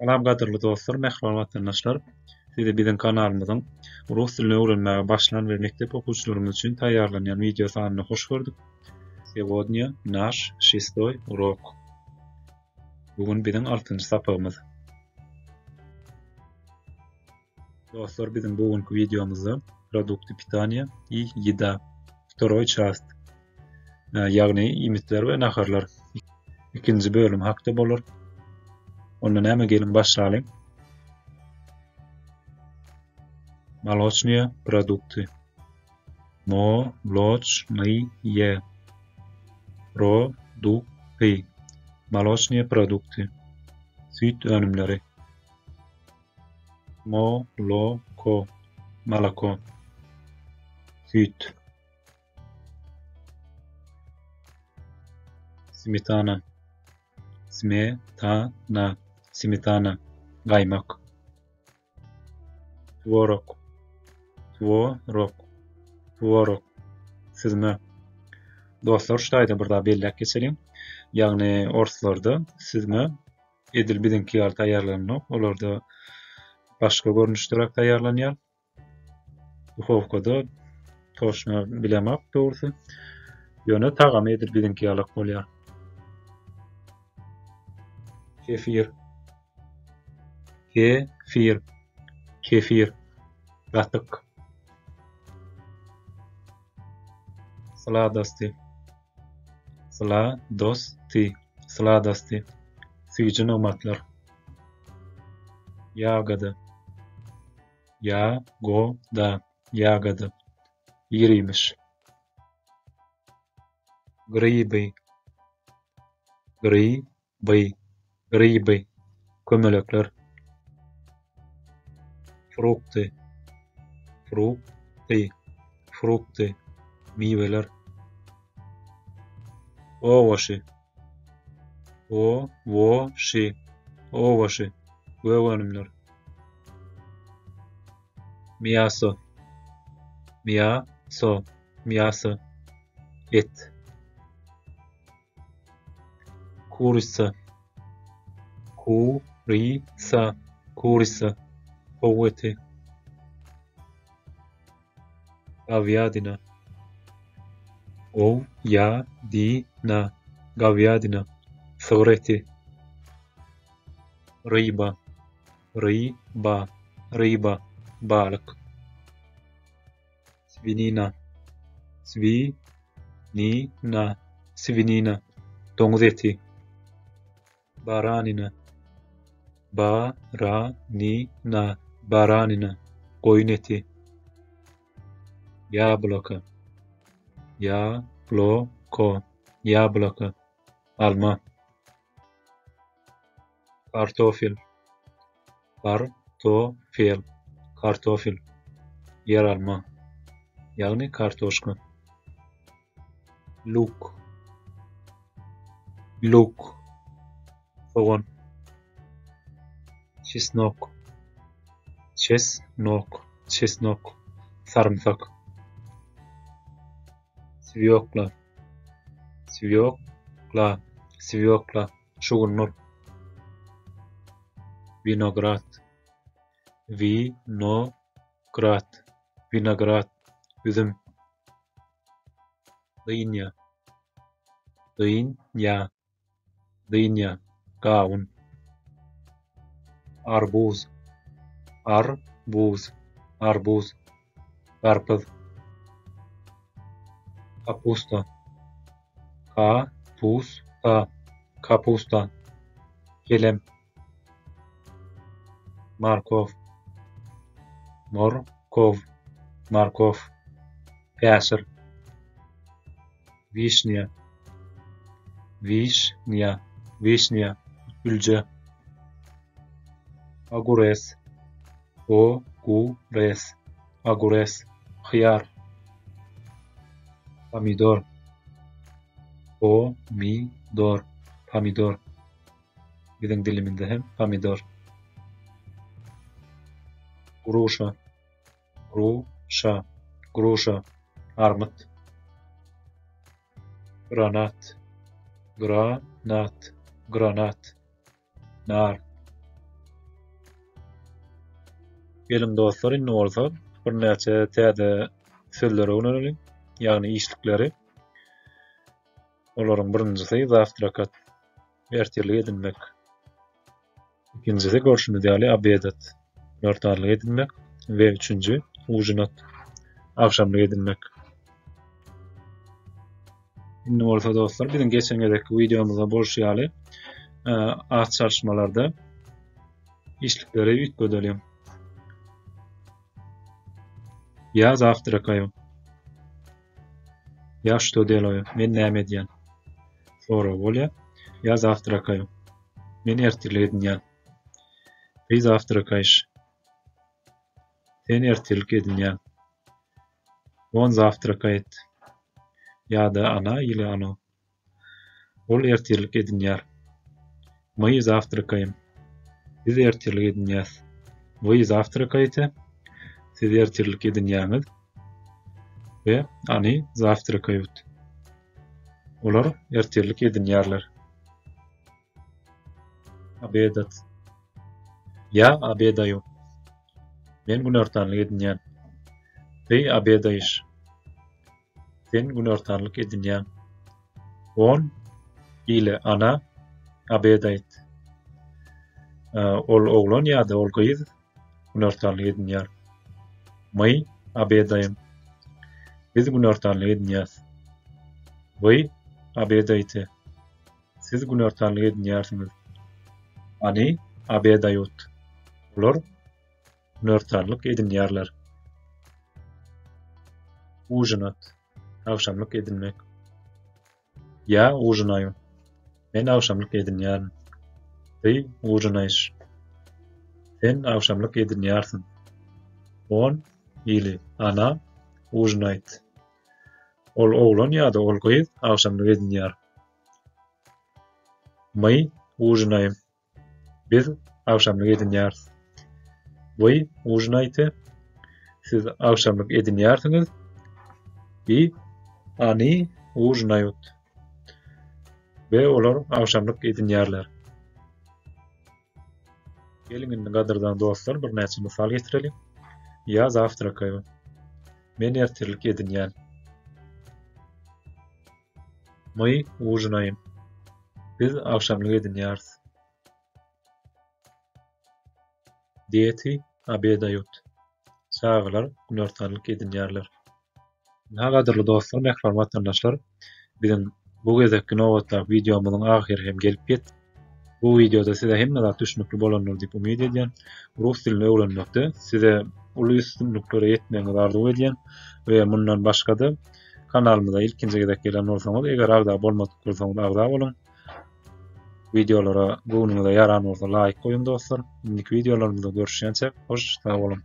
Salam gadyrly dostlar, mehriban watandaşlar. Size bizim kanalymyzyň rus dilini öwrenmäge başlan we mekdep okuwçylarymyz üçin taýýarlanýan video sanyna hoş gördük. Сегодня наш 6-й урок. Bugün bizim 6-njy sapagymyz. Dostlar, bizim bugünkü videomyzda продукты питания и еда. Второй часть. Ýagny imitler we naharlar. Ikinji bölüm hakda bolar. Onda näme gelin başlaýaly. Молочные продукты. Молочные продукты. Молочные продукты. Süt önümleri. Молоко. Молоко. Süt. Smetana. Smetana. Smetana. Gaymak. Tvorog. Tvorog. Tvorog. Sizme. Dostlar, şuýda bir daha belläp geçelim. Ýagny orslarda sizme edil bizinki ýaly taýýarlanýar. Olarda başga görnüşdirek taýýarlanýar. Duhovkada toşna bilemap dogrusu. Ýöne tagam edil bizinki ýaly bolýar. Kefir. Kefir. Kefir. Gatyk. Sladosty. Sladosty. Sladosty. Süýjün omatlar. Ýagada. Ýagoda. Ýagada. Ýerimiş. Gryby. Gryby. Gryby. Kömelekler. Frukty. Frukty. Frukty. Miweler. Owaşy. Owaşy. Owaşy. Göwenimler. Miýaso. Miýaso. Miýaso. Et. Kurisa. Kurisa. Kurisa. Owety. Gawiadina. Owyadina. Gawiadina. Sığır Ryba. Ryba. Ryba. Balyk. Svinina. Svinina. Svinina. Domuz eti. Baranina. Baranina. Baranina. Koyun eti. Yabloko. Yabloko. Yabloko. Alma. Kartofel. Kartofel. Kartofel. Yer alma. Ýagny kartoşka. Luk. Luk. Soğan. Çesnok. Çesnok. Çesnok. Sarımsak. Sviokla. Sviokla. Sviokla. Şugunur. Vinograd. Vinograd. Vinograd. Üzüm. Dynya. Dynya. Dynya. Gawun. Arbuz. Arbuz. Arbuz. Karpuz. Kapusta. Kapusta. Kapusta. Kelem. Markov. Morkov. Markov. Päsir. Vişnya. Vişnya. Vişnya. Gülce. Agures. Ogures. Agures. Hıyar. Pomidor. Pomidor. Pomidor. Biziň diliminde hem pomidor. Gruşa. Gruşa. Gruşa. Armut. Granat. Granat. Granat. Nar. Gelim dostlar, indi bolsa bir näçe täze sözlere önerelim. Ýagny işlikleri. Olaryň birincisi zawtrakat bertirlik edinmek. İkincisi görşüni diýeli abedat örtarlyk edinmek we üçünji ujunat agşamlyk edinmek. Indi bolsa dostlar, bizim geçengedeki videomyza bolşýaly az çalışmalarda işlikleri ütbödelýär. Ya zawtrakaýym. Ya što delaýym? Men näme edýän? Sonra bolýa. Ya zawtrakaýym. Men ertirlik edinýän. Biz zawtrakaýyş. Sen ertirlik edinýän. On zawtrakaýet. Ýa-da ana ýa-da ana. Ol ertirlik edinýär. My zawtrakaýym. Biz ertirlik edinýäs. Вы завтракаете? Siz ertirlik edinýäňiz. Ve ani zawtrakaýut. Olar ertirlik edinýärler. Abedat. Ya abedayu. Men günortanlyk edinýän. Hey abedaýyş. Sen günortanlyk edinýän. On ile ana abedayt. Ol oglan ýa-da ol gyz günortanlyk edinýär. My abedaýym. Biz günortanlyk edinýäs. Вы обедаете. Siz günortanlyk edinýärsiňiz. Ani abedaýut. Olar günortanlyk edinýärler. Ужинат. Agşamlyk edinmek. Ya ужинаю. Men agşamlyk edinýärim. Ty ужинаýyş. Sen agşamlyk edinýärsiň. On ili ana ужинайт. Ol oglan ýa-da ol gyz agşamlyk edinýär. My ужинаем. Biz agşamlyk edinýäris. Вы ужинаете. Siz agşamlyk edinýärsiňiz. И они ужинают. Ve olar agşamlyk edinýärler. Gelin indi gadyrdan dostlar bir näçe mysal getirelim. Ya zawtrakaýym. Men ertirlik edinýän. My ужинаем. Biz agşamlyk edinýäris. Дети обедают. Çağlar günortanlyk edinýärler. Nagadyrly dostlar, merhaba vatandaşlar. Bizim bu gezekki nowatlar videomyzyň ahyry hem gelip ýetdi. Bu videoda size hemme zat düşünükli bolanlar diýip umyd edýän. Rus dilini öwrenmekde size uly üstünliklere ýetmeňizi arzu edýän we mundan başga-da kanalymyza ilkinji gezek gelen bolsaňyz, eger agda bolmadyk bolsaňyz agda bolun. Videolara göwnüňize ýaran bolsa like koýun dostlar. Indiki videolarymyzda görüşýänçe hoş sag bolun.